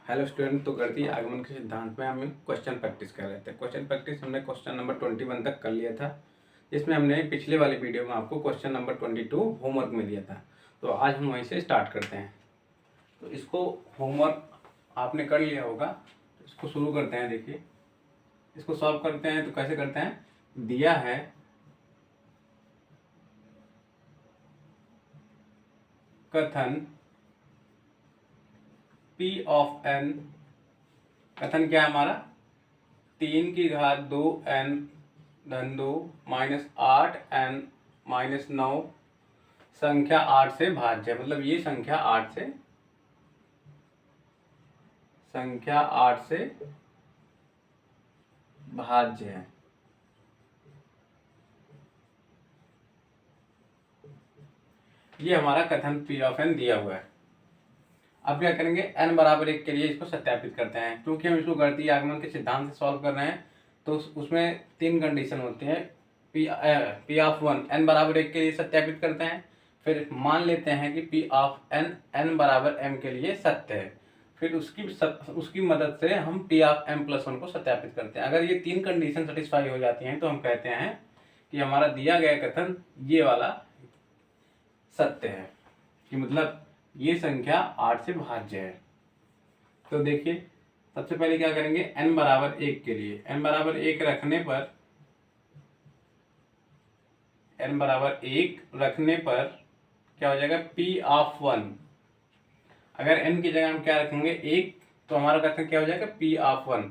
Hello student. तो गणितीय आगमन के सिद्धांत में हम क्वेश्चन प्रैक्टिस कर रहे थे। क्वेश्चन प्रैक्टिस हमने क्वेश्चन नंबर 21 तक कर लिया था, जिसमें हमने पिछले वाली वीडियो में आपको क्वेश्चन नंबर 22 होमवर्क में दिया था। तो आज हम वहीं से स्टार्ट करते हैं। तो इसको होमवर्क आपने कर लिया होगा, तो इसको शुरू करते हैं। देखिए, इसको सॉल्व करते हैं। तो कैसे करते हैं, दिया है कथन P ऑफ n। कथन क्या है हमारा, 3 की घात 2 n धन 2 माइनस 8n-9 संख्या 8 से भाज्य। मतलब ये संख्या 8 से भाज्य है। ये हमारा कथन P ऑफ n दिया हुआ है। अब क्या करेंगे, n बराबर 1 के लिए इसको सत्यापित करते हैं। क्योंकि हम इसको गणितीय आगमन के सिद्धांत से सॉल्व कर रहे हैं, तो उसमें 3 कंडीशन होती हैं। P ऑफ 1 n बराबर 1 के लिए सत्यापित करते हैं। फिर मान लेते हैं कि P ऑफ n बराबर m के लिए सत्य है। फिर उसकी मदद से हम P ऑफ m+1 को सत्यापित करते हैं। अगर ये 3 कंडीशन सेटिस्फाई हो जाती हैं तो हम कहते हैं कि हमारा दिया गया कथन ये वाला सत्य है, कि मतलब ये संख्या 8 से भाज्य है। तो देखिए, सबसे पहले क्या करेंगे, n बराबर 1 के लिए n बराबर 1 रखने पर क्या हो जाएगा, P ऑफ 1। अगर n की जगह हम क्या रखेंगे, 1, तो हमारा कथन क्या हो जाएगा, P ऑफ 1।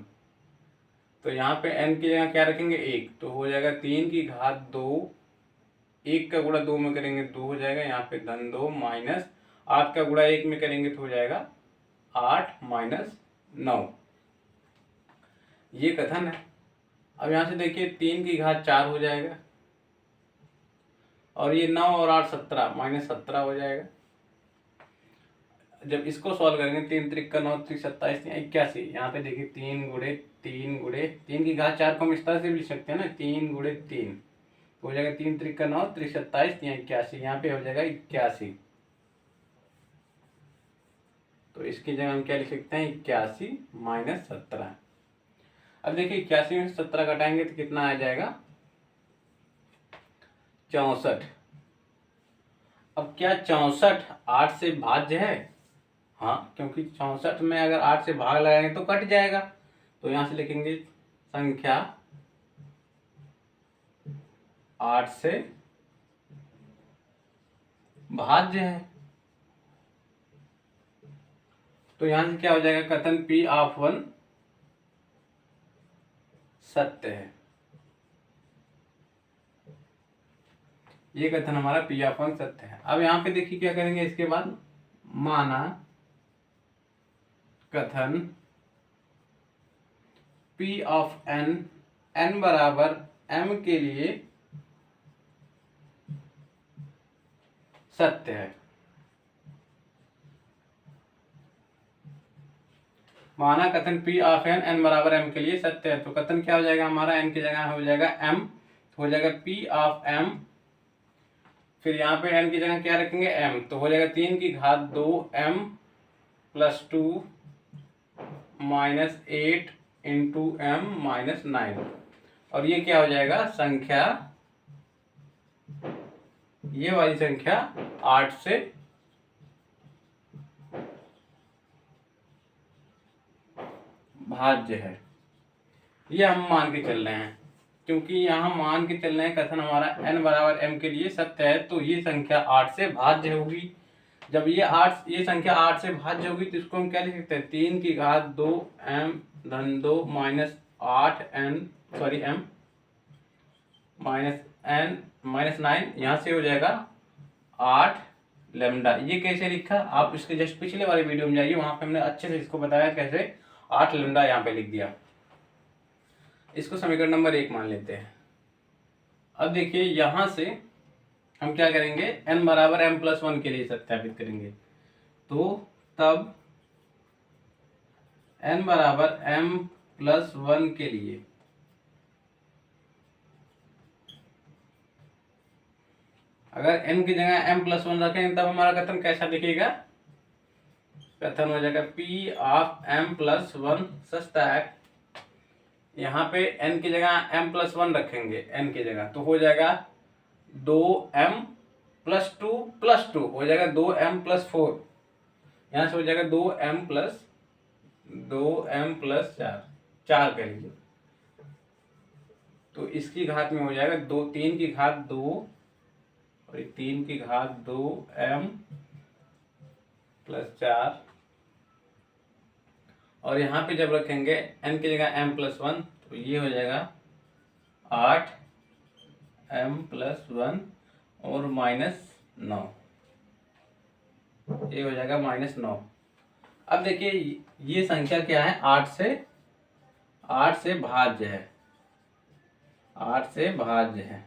तो यहाँ पे n की जगह क्या रखेंगे, 1, तो हो जाएगा 3 की घात 2। 1 का गुणा 2 में करेंगे 2 हो जाएगा, यहाँ पे धन 2 माइनस 8 का गुणा 1 में करेंगे तो हो जाएगा 8 माइनस 9। ये कथन है। अब यहाँ से देखिए 3 की घात 4 हो जाएगा, और ये 9 और 8 17 माइनस 17 हो जाएगा। जब इसको सॉल्व करेंगे, 3 त्रिक का 9 त्रिक 27 81। यहाँ पे देखिए 3 की घात 4 को हम इस तरह से भी लिख सकते हैं ना, 3 गुणे 3 हो जाएगा 3 त्रिक का 9 त्रिक 27 81। यहाँ पे हो जाएगा 81। तो इसकी जगह हम क्या लिख सकते हैं, 81 माइनस 17। अब देखिए 81 में 17 घटाएंगे तो कितना आ जाएगा, 64। अब क्या 64 8 से भाज्य है? हाँ, क्योंकि 64 में अगर 8 से भाग लगाएंगे तो कट जाएगा। तो यहां से लिखेंगे संख्या 8 से भाज्य है। तो यहां से क्या हो जाएगा, कथन P ऑफ 1 सत्य है। ये कथन हमारा P ऑफ 1 सत्य है। अब यहाँ पे देखिए क्या करेंगे, इसके बाद माना कथन P ऑफ n बराबर m के लिए सत्य है। माना कथन P ऑफ n बराबर m के लिए सत्य है। तो कथन क्या हो जाएगा हमारा, n की जगह हो जाएगा m, हो जाएगा P ऑफ m। फिर यहाँ पे n की जगह क्या रखेंगे, m, तो हो जाएगा 3 की घात 2m plus 2 minus 8 into m minus 9। और ये क्या हो जाएगा, संख्या, ये वाली संख्या 8 से भाज्य है। ये हम मान के चल रहे हैं, क्योंकि यहाँ मान के चल रहे हैं कथन हमारा n बराबर m के लिए सत्य है। तो ये संख्या 8 से भाज्य होगी। जब ये संख्या 8 से भाज्य होगी तो इसको हम क्या लिख सकते हैं, 3 की घात 2m धन 2 minus 8n m minus n minus 9। यहाँ से हो जाएगा 8 लैम्डा। ये कैसे लिखा, आप इसके जस्ट पिछले वाले वीडियो में जाइए, वहां पे हमने अच्छे से इसको बताया कैसे 8 लैम्डा यहाँ पे लिख दिया। इसको समीकरण नंबर 1 मान लेते हैं। अब देखिए यहां से हम क्या करेंगे, n बराबर m+1 के लिए सत्यापित करेंगे। तो तब n बराबर m+1 के लिए अगर n की जगह m+1 रखें तब हमारा कथन कैसा दिखेगा, कथन हो जाएगा P of M plus one such that, यहाँ पे n की जगह m प्लस वन रखेंगे, n की जगह, तो हो जाएगा 2m प्लस टू हो जाएगा 2m प्लस फोर, यहाँ से हो जाएगा 2m प्लस चार कह लीजिए, तो इसकी घात में हो जाएगा 3 की घात 2 और 3 की घात 2m प्लस 4, और यहाँ पे जब रखेंगे n की जगह m प्लस वन, तो ये हो जाएगा 8m प्लस वन और -9, ये हो जाएगा -9। अब देखिए ये संख्या क्या है, 8 से भाज्य है, 8 से भाज्य है।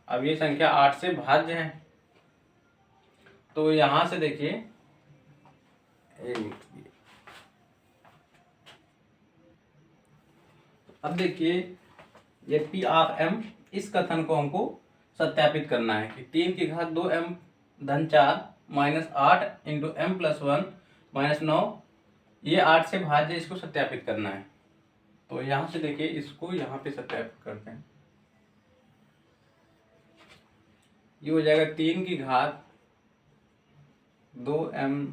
अब ये संख्या 8 से भाज्य है, तो यहां से देखिए अब देखिए ये पी ऑफ एम, इस कथन को हमको सत्यापित करना है कि 3 की घात 2m धन 4 -8 इंटू m प्लस वन -9, ये 8 से भाज्य, इसको सत्यापित करना है। तो यहां से देखिए इसको यहाँ पे सत्यापित करते हैं, ये हो जाएगा 3 की घात 2m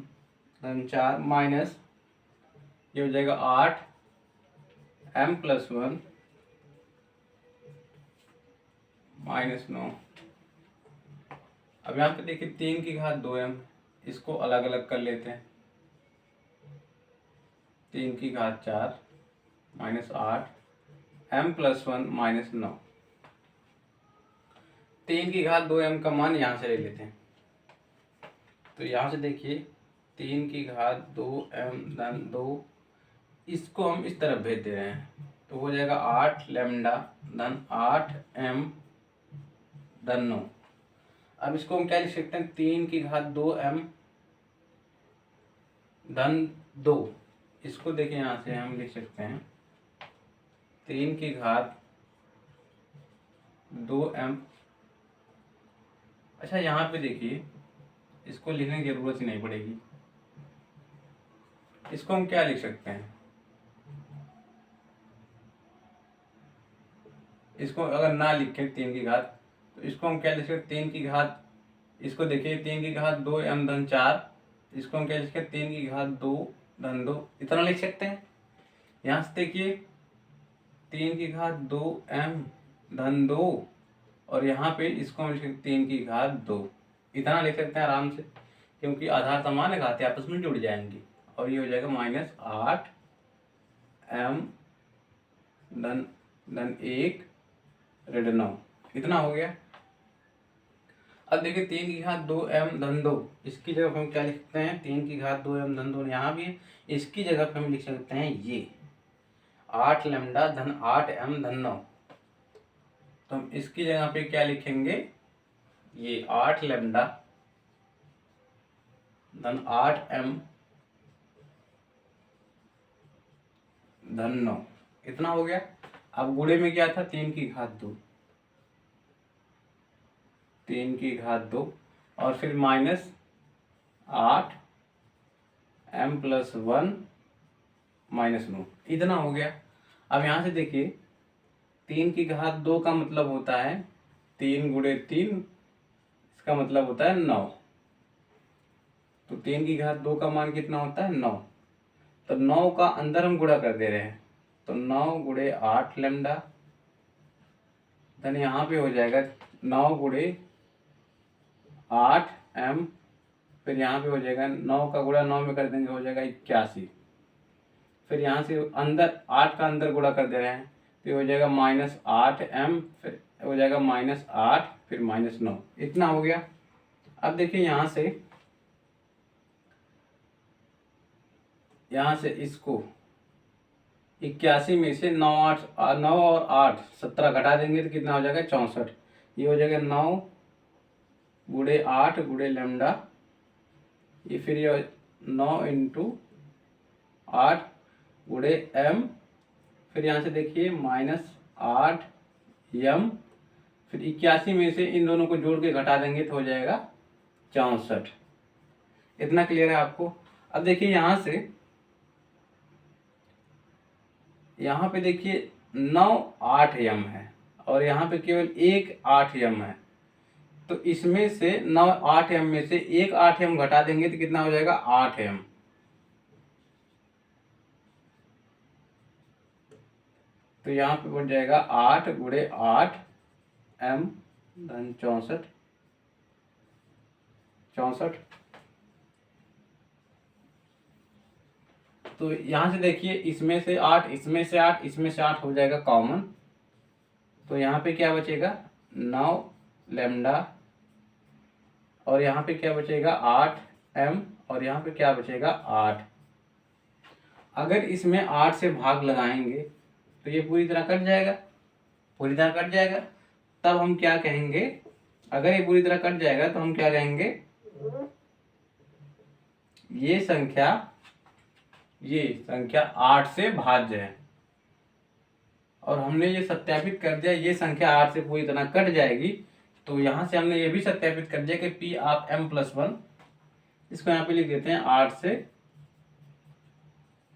धन 4 माइनस, ये हो जाएगा 8m प्लस वन -9। अब यहाँ पे देखिए 3 की घात 2m, इसको अलग अलग कर लेते हैं, 3 की घात 4 -8 m प्लस वन -9, 3 की घात 2m का मान यहाँ से ले लेते हैं, तो यहाँ से देखिए 3 की घात 2m धन 2, इसको हम इस तरफ भेज दे रहे हैं, तो हो जाएगा 8 लैम्डा धन 8m धन 9। अब इसको हम क्या लिख सकते हैं, 3 की घात 2m धन 2, इसको देखिए यहाँ से हम लिख सकते हैं 3 की घात 2m। अच्छा यहाँ पे देखिए इसको लिखने की जरूरत ही नहीं पड़ेगी, इसको हम क्या लिख सकते हैं, इसको अगर ना लिखें 3 की घात, तो इसको हम क्या लिख सकते हैं, 3 की घात, इसको देखिए 3 की घात 2m धन 4, इसको हम क्या लिख सकते हैं, 3 की घात 2 धन 2, इतना लिख सकते हैं। यहाँ से देखिए 3 की घात 2m धन 2, और यहाँ पे इसको हम लिख सकते 3 की घात 2, इतना लिख सकते हैं आराम से, क्योंकि आधार समान है, घातें आपस में जुड़ जाएंगी, और ये हो जाएगा -8m धन 1 ऋण 9, इतना हो गया। अब देखिए 3 की घात 2m धन 2, इसकी जगह हम क्या लिखते हैं, 3 की घात 2m धन 2 यहाँ भी, इसकी जगह पे हम लिख सकते हैं ये 8 लैम्डा धन 8m धन 9, तो हम इसकी जगह पे क्या लिखेंगे, ये 8 लैम्डा धन 8m धन 9, इतना हो गया। अब गुणे में क्या था, 3 की घात 2, 3 की घात 2 और फिर -8m प्लस वन -9, इतना हो गया। अब यहाँ से देखिए 3 की घात 2 का मतलब होता है 3 गुणे 3, इसका मतलब होता है 9, तो 3 की घात 2 का मान कितना होता है, 9, तो 9 का अंदर हम गुणा कर दे रहे हैं, तो 9 गुणे 8 लैम्डा धन यहाँ पे हो जाएगा 9 गुणे 8m, फिर यहाँ पे हो जाएगा 9 का गुणा 9 में कर देंगे, हो जाएगा 81, फिर यहाँ से अंदर 8 का अंदर गुणा कर दे रहे हैं, तो हो जाएगा -8m, फिर हो जाएगा -8 फिर -9, इतना हो गया। अब देखिए यहाँ से इसको 81 में से 9 और 8 17 घटा देंगे तो कितना हो जाएगा, 64, ये हो जाएगा 9 गुणे 8 गुणे लैम्डा, ये फिर ये 9 इंटू 8 गुणे m, फिर यहाँ से देखिए -8m, फिर 81 में से इन दोनों को जोड़ के घटा देंगे तो हो जाएगा 64, इतना क्लियर है आपको। अब देखिए यहाँ पे देखिए 9 8 एम है और यहाँ पे केवल एक 8 एम है, तो इसमें से 9 8 एम में से एक 8 एम घटा देंगे तो कितना हो जाएगा 8 एम। तो यहाँ पे बढ़ जाएगा 8 गुणे 8 एम धन 64 64। तो यहाँ से देखिए इसमें से 8 इसमें से 8 इसमें से 8 हो जाएगा कॉमन, तो यहाँ पे क्या बचेगा 9 लैम्डा और यहाँ पे क्या बचेगा 8 एम और यहाँ पे क्या बचेगा 8। अगर इसमें 8 से भाग लगाएंगे तो ये पूरी तरह कट जाएगा, पूरी तरह कट जाएगा। तब हम क्या कहेंगे, अगर ये पूरी तरह कट जाएगा तो हम क्या कहेंगे, ये संख्या 8 से भाज्य है। और हमने ये सत्यापित कर दिया ये संख्या 8 से पूरी तरह कट जाएगी, तो यहां से हमने ये भी सत्यापित कर दिया कि P ऑफ m+1, इसको यहाँ पे लिख देते हैं 8 से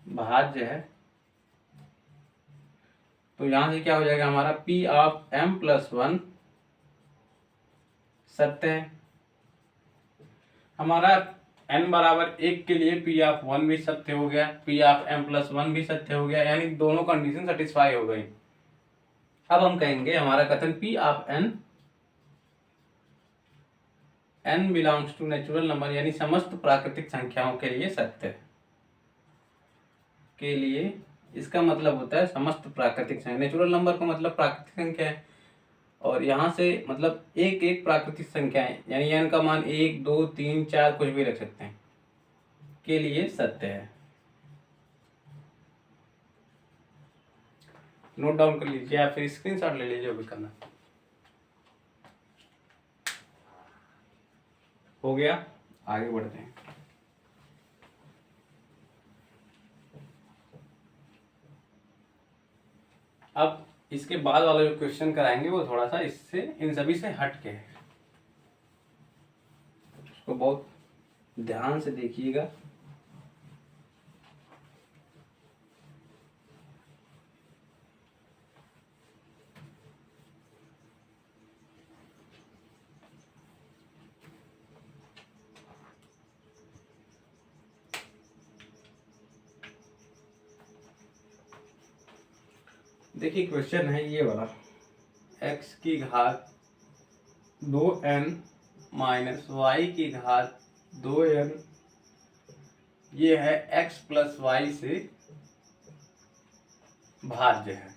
भाज्य है। तो यहां से क्या हो जाएगा हमारा P ऑफ m+1 सत्य है। हमारा n बराबर 1 के लिए P ऑफ 1 भी सत्य हो गया, P ऑफ m+1 भी सत्य हो गया, यानी दोनों कंडीशन सेटिस्फाई हो गई। अब हम कहेंगे हमारा कथन P of n belongs to natural number, यानी समस्त प्राकृतिक संख्याओं के लिए सत्य के लिए। इसका मतलब होता है समस्त प्राकृतिक संख्या, नेचुरल नंबर का मतलब प्राकृतिक संख्या है, और यहाँ से मतलब एक एक प्राकृतिक संख्या है, यानी n का मान 1 2 3 4 कुछ भी रख सकते हैं, के लिए सत्य है। नोट डाउन कर लीजिए या फिर स्क्रीनशॉट ले लीजिए, जो भी करना। हो गया, आगे बढ़ते हैं। अब इसके बाद वाला जो क्वेश्चन कराएंगे वो थोड़ा सा इससे इन सभी से हट के है, उसको बहुत ध्यान से देखिएगा। देखिए क्वेश्चन है ये वाला, x की घात 2n माइनस y की घात 2n, ये है x प्लस वाई से भाज्य है।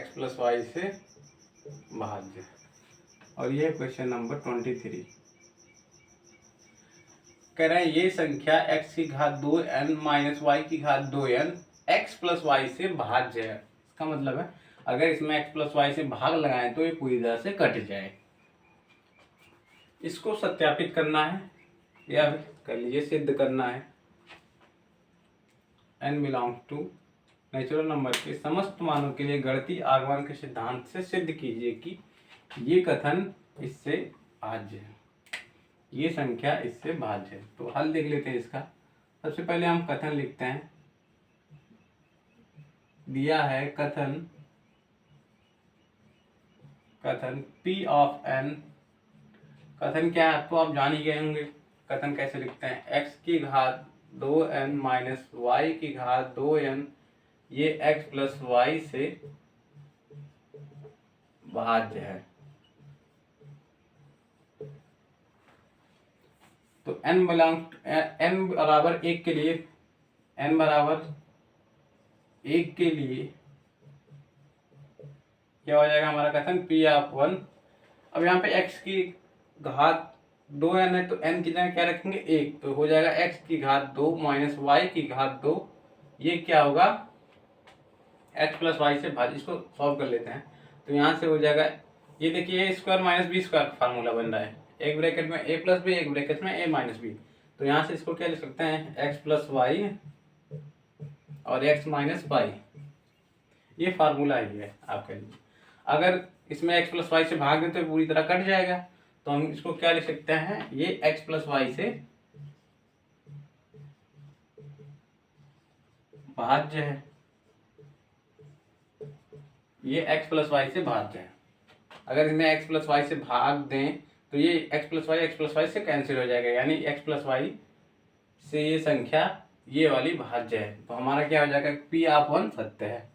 x प्लस वाई से भाज्य है, और ये क्वेश्चन नंबर 23 कह रहे हैं ये संख्या x की घात 2n माइनस वाई की घात 2n x प्लस वाई से भाज्य है। इसका मतलब है अगर इसमें x प्लस वाई से भाग लगाएं तो ये पूरी तरह से कट जाए। इसको सत्यापित करना है या कर लीजिए सिद्ध करना है। n belongs to natural number के समस्त मानों के लिए गणितीय आगमन के सिद्धांत से सिद्ध कीजिए कि ये कथन इससे भाज्य है, ये संख्या इससे भाज्य है। तो हल देख लेते हैं इसका। सबसे पहले हम कथन लिखते हैं, दिया है कथन P ऑफ n। कथन क्या है आपको आप जान ही गए होंगे। कथन कैसे लिखते हैं, x की घात 2n माइनस वाई की घात 2n, ये x प्लस वाई से भाज्य है। तो n बराबर 1 के लिए, n बराबर 1 के लिए क्या हो जाएगा हमारा कथन P ऑफ 1। अब यहाँ पे x की घात 2n है तो n की जगह क्या रखेंगे 1, तो हो जाएगा x की घात 2 माइनस वाई की घात 2, ये क्या होगा x प्लस वाई से भाज्य। इसको सॉल्व कर लेते हैं तो यहाँ से हो जाएगा, ये देखिए a square minus B square का फार्मूला बन रहा है, एक ब्रैकेट में a प्लस बी, एक ब्रैकेट में a माइनस बी। तो यहाँ से इसको क्या लिख सकते हैं x प्लस वाई और x माइनस वाई, ये फार्मूला ही है आपके लिए। अगर इसमें x प्लस वाई से भाग दे तो पूरी तरह कट जाएगा। तो हम इसको क्या लिख सकते हैं, ये x प्लस वाई से भाज्य है, ये x प्लस वाई से भाज्य है। अगर इसमें x प्लस वाई से भाग दें तो ये x प्लस वाई से कैंसिल हो जाएगा, यानी x प्लस वाई से ये संख्या ये वाली भाज्य है। तो हमारा क्या हो जाएगा, P ऑफ 1 सत्य है,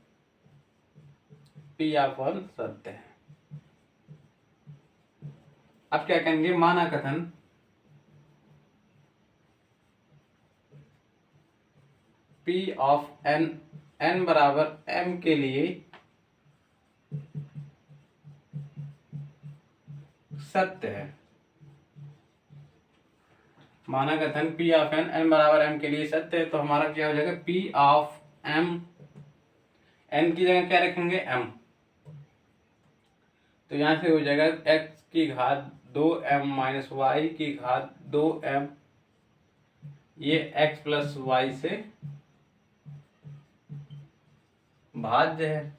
P ऑफ 1 सत्य है। अब क्या कहेंगे, माना कथन P ऑफ n, n बराबर m के लिए सत्य है। माना कथन P ऑफ n, n बराबर m के लिए सत्य है। तो हमारा क्या हो जाएगा, P ऑफ m, n की जगह क्या रखेंगे, m। तो यहां से हो जाएगा x की घात 2m माइनस वाई की घात 2m, ये x प्लस वाई से भाज्य है।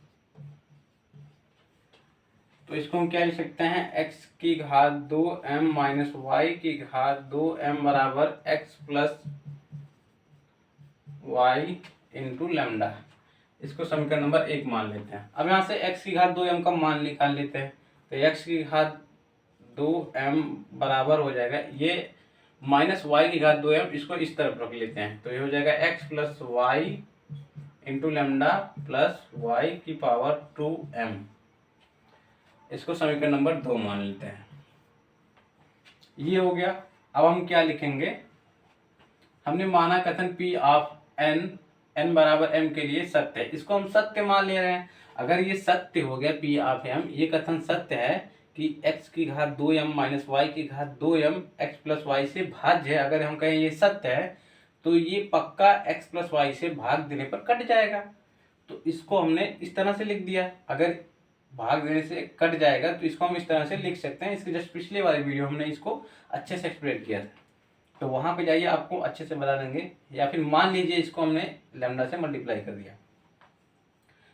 तो इसको हम क्या लिख सकते हैं, x की घात 2m माइनस वाई की घात 2m बराबर x plus Y into lambda. इसको समीकरण नंबर 1 मान लेते हैं। अब यहाँ से x की घात 2m का मान निकाल लेते हैं। तो x की घात 2m बराबर हो जाएगा, ये माइनस वाई की घात 2m, इसको इस तरफ रख लेते हैं। तो ये हो जाएगा x plus Y into lambda plus Y की पावर 2m। इसको समीकरण नंबर 2 मान लेते हैं। ये हो गया। अब हम क्या लिखेंगे, हमने माना कथन P ऑफ n, n बराबर m के लिए सत्य है। इसको हम सत्य मान ले रहे हैं। अगर ये सत्य हो गया P ऑफ m, ये कथन सत्य है कि x की घात 2m माइनस वाई की घात 2m x प्लस वाई से भाज्य है। अगर हम कहें ये सत्य है तो ये पक्का x प्लस वाई से भाग देने पर कट जाएगा। तो इसको हमने इस तरह से लिख दिया। अगर भाग देने से कट जाएगा तो इसको हम इस तरह से लिख सकते हैं। इसके जस्ट पिछले वाले वीडियो हमने इसको अच्छे से एक्सप्लेन किया था, तो वहां पे जाइए, आपको अच्छे से बता देंगे। या फिर मान लीजिए इसको हमने लैम्डा से मल्टीप्लाई कर दिया,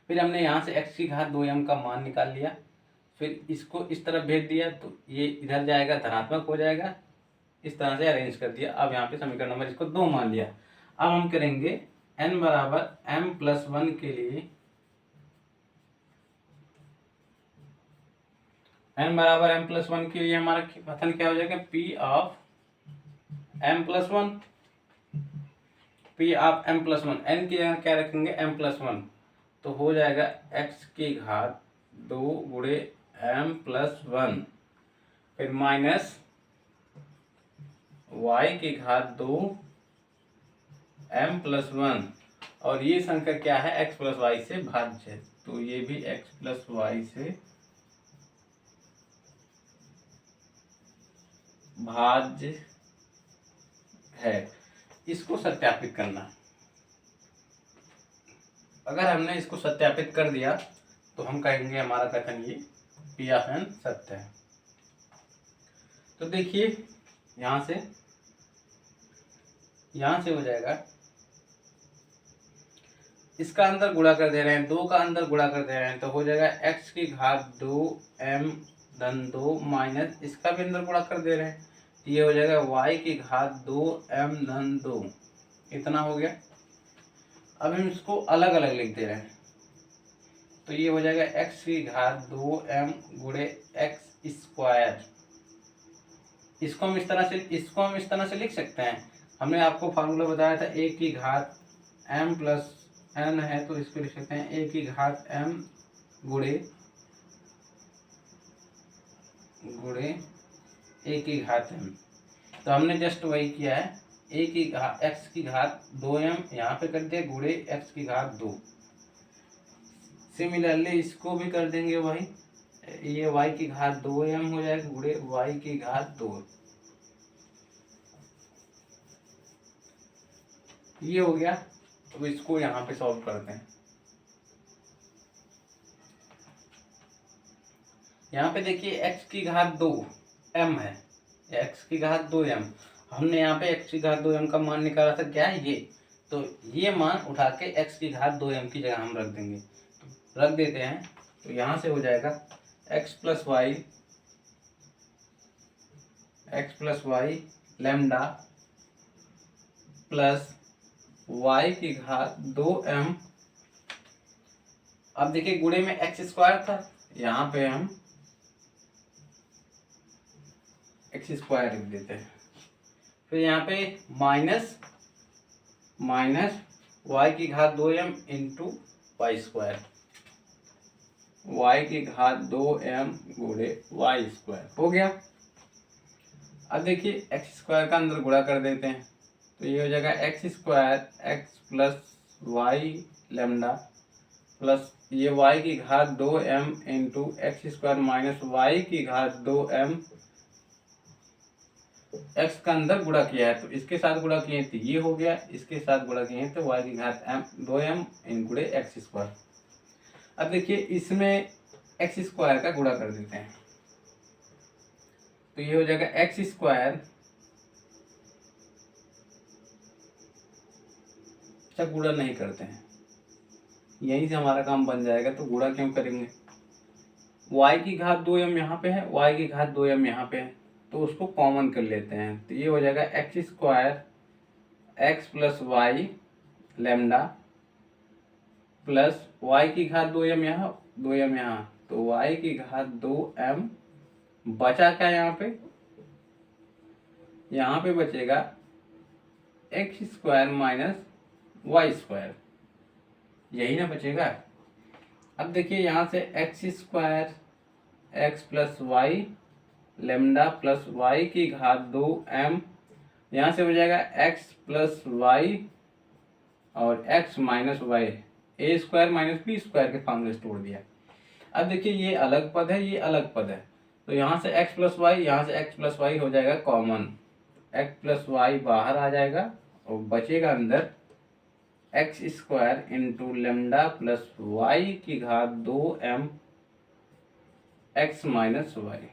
फिर हमने यहाँ से x की घात 2m का मान निकाल लिया, फिर इसको इस तरफ भेज दिया तो ये इधर जाएगा, धनात्मक हो जाएगा। इस तरह से अरेंज कर दिया। अब यहाँ पे समीकरण नंबर इसको 2 मान लिया। अब हम करेंगे n बराबर m प्लस 1 के लिए, n बराबर m प्लस 1 के लिए हमारा कथन क्या हो जाएगा, P of m plus 1, P of m plus 1, n की जगह क्या रखेंगे, m प्लस 1। तो हो जाएगा x की घात 2 गुणे m प्लस 1, फिर माइनस y की घात 2 m प्लस 1, और ये संख्या क्या है, x प्लस वाई से भाज्य है। तो ये भी x प्लस वाई से भाज्य है। इसको सत्यापित करना। अगर हमने इसको सत्यापित कर दिया तो हम कहेंगे हमारा कथन ये P ऑफ n सत्य है। तो देखिए यहां से हो जाएगा, इसका अंदर गुणा कर दे रहे हैं, 2 का अंदर गुणा कर दे रहे हैं, तो हो जाएगा x की घात 2m धन 2 माइनस इसका भी अंदर गुणा कर दे रहे हैं, ये हो जाएगा y की घात 2m धन 2। इतना हो गया। अब हम इसको अलग अलग लिख दे रहे हैं, तो ये हो जाएगा x की घात 2m गुणे x स्क्वायर। इसको हम इस तरह से लिख सकते हैं। हमने आपको फार्मूला बताया था a की घात m प्लस n है, तो इसको लिख सकते हैं a की घात m गुणे a की घात m। तो हमने जस्ट वही किया है, x की घात 2m यहाँ पे कर दिया गुणे x की घात 2। सिमिलरली इसको भी कर देंगे वही, ये y की घात 2m हो जाएगा गुणे y की घात 2। ये हो गया। तो इसको यहाँ पे सॉल्व करते हैं। यहाँ पे देखिए x की घात 2m है, x की घात 2m, हमने यहाँ पे x की घात 2m का मान निकाला था, क्या है ये। तो ये मान उठा के x की घात 2m की जगह हम रख देंगे, तो रख देते हैं। तो यहाँ से हो जाएगा X plus Y lambda plus Y की घात 2m। अब देखिए गुणे में एक्स स्क्वायर था, यहाँ पे हम एक्स स्क्वायर लिख देते हैं। फिर यहाँ पे माइनस वाई की घात 2m into Y square, Y की घात 2m गुणे वाई स्क्वायर हो गया। अब देखिए एक्स स्क्वायर का अंदर गुणा कर देते हैं, तो ये हो जाएगा X square X plus Y lambda plus ये वाई की घात 2m into X square minus Y की घात 2m। एक्स का अंदर गुणा किया है तो इसके साथ गुणा किए तो ये हो गया, इसके साथ गुणा किए तो वाई की घात 2m इन गुणे एक्स स्क्वायर। अब देखिए इसमें एक्स स्क्वायर का गुणा कर देते हैं, तो ये हो जाएगा एक्स स्क्वायर, अच्छा गुणा नहीं करते हैं, यहीं से हमारा काम बन जाएगा, तो गुणा क्यों करेंगे। y की घात 2m यहाँ पे है, y की घात 2m यहाँ पे है, तो उसको कॉमन कर लेते हैं, तो ये हो जाएगा X square X plus Y lambda plus Y की घात 2m यहाँ 2m यहाँ, तो y की घात 2m बचा क्या यहाँ पे बचेगा X square minus Y square, यही ना बचेगा। अब देखिए यहाँ से X square X plus Y lambda plus Y की घात 2m, यहाँ से हो जाएगा एक्स प्लस वाई और X minus Y, A square minus B square के फॉर्म में तोड़ दिया। अब देखिए ये अलग पद है, ये अलग पद है, तो यहाँ से एक्स प्लस वाई, यहाँ से एक्स प्लस वाई हो जाएगा कॉमन, एक्स प्लस वाई बाहर आ जाएगा और बचेगा अंदर X square into lambda plus Y की घात 2m एक्स माइनस वाई,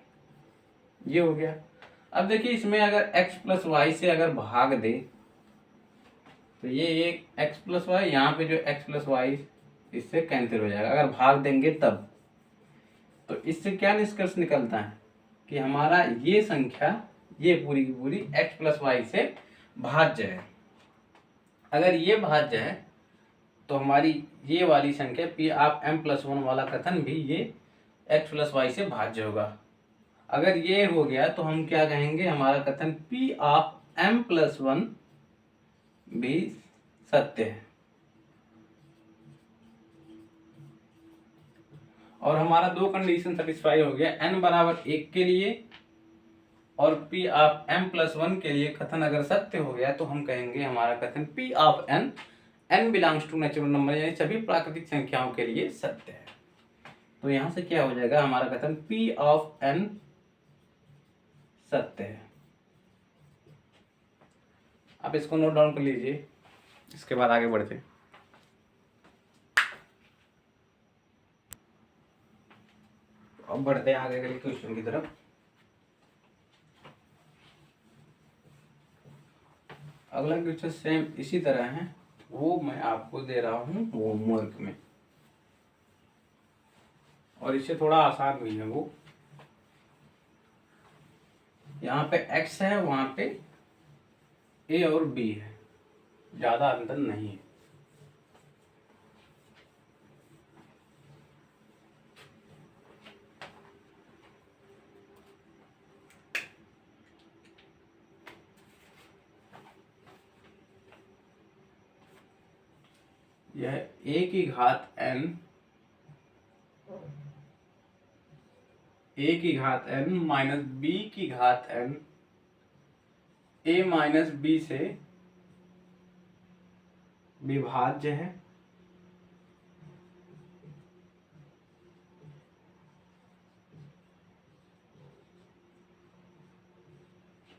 ये हो गया। अब देखिए इसमें अगर x प्लस वाई से अगर भाग दे तो ये एक x प्लस वाई, यहाँ पे जो x प्लस वाई इससे कैंसिल हो जाएगा अगर भाग देंगे तब। तो इससे क्या निष्कर्ष निकलता है कि हमारा ये संख्या ये पूरी की पूरी x प्लस वाई से भाज्य है। अगर ये भाज्य है तो हमारी ये वाली संख्या p ऑफ m प्लस 1 वाला कथन भी ये x प्लस वाई से भाज्य होगा। अगर ये हो गया तो हम क्या कहेंगे, हमारा कथन p ऑफ m प्लस 1 भी सत्य है। और हमारा दो कंडीशन सेटिस्फाई हो गया, n बराबर 1 के लिए और p ऑफ m प्लस 1 के लिए कथन अगर सत्य हो गया तो हम कहेंगे हमारा कथन p of n belongs to natural number, यानी सभी प्राकृतिक संख्याओं के लिए सत्य है। तो यहां से क्या हो जाएगा, हमारा कथन p ऑफ n सत्य है। आप इसको नोट डाउन कर लीजिए, इसके बाद आगे बढ़ते हैं। अब बढ़ते हैं आगे के क्वेश्चन की तरफ। अगला क्वेश्चन सेम इसी तरह है, वो मैं आपको दे रहा हूँ होमवर्क में, और इससे थोड़ा आसान भी है। वो यहाँ पे x है, वहां पे a और b है, ज्यादा अंतर नहीं है। यह a की घात n, a की घात n माइनस b की घात n a माइनस b से विभाज्य है।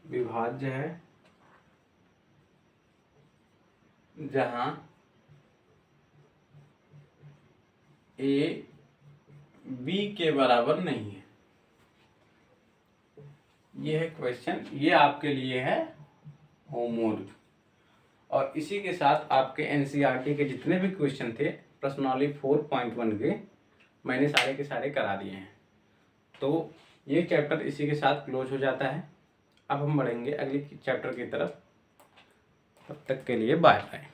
विभाज्य है जहां a b के बराबर नहीं है। ये है क्वेश्चन, ये आपके लिए है होमवर्क। और इसी के साथ आपके एनसीईआरटी के जितने भी क्वेश्चन थे प्रश्नावली 4.1 के मैंने सारे के सारे करा दिए हैं। तो ये चैप्टर इसी के साथ क्लोज हो जाता है। अब हम बढ़ेंगे अगले चैप्टर की तरफ। तब तक के लिए बाय बाय।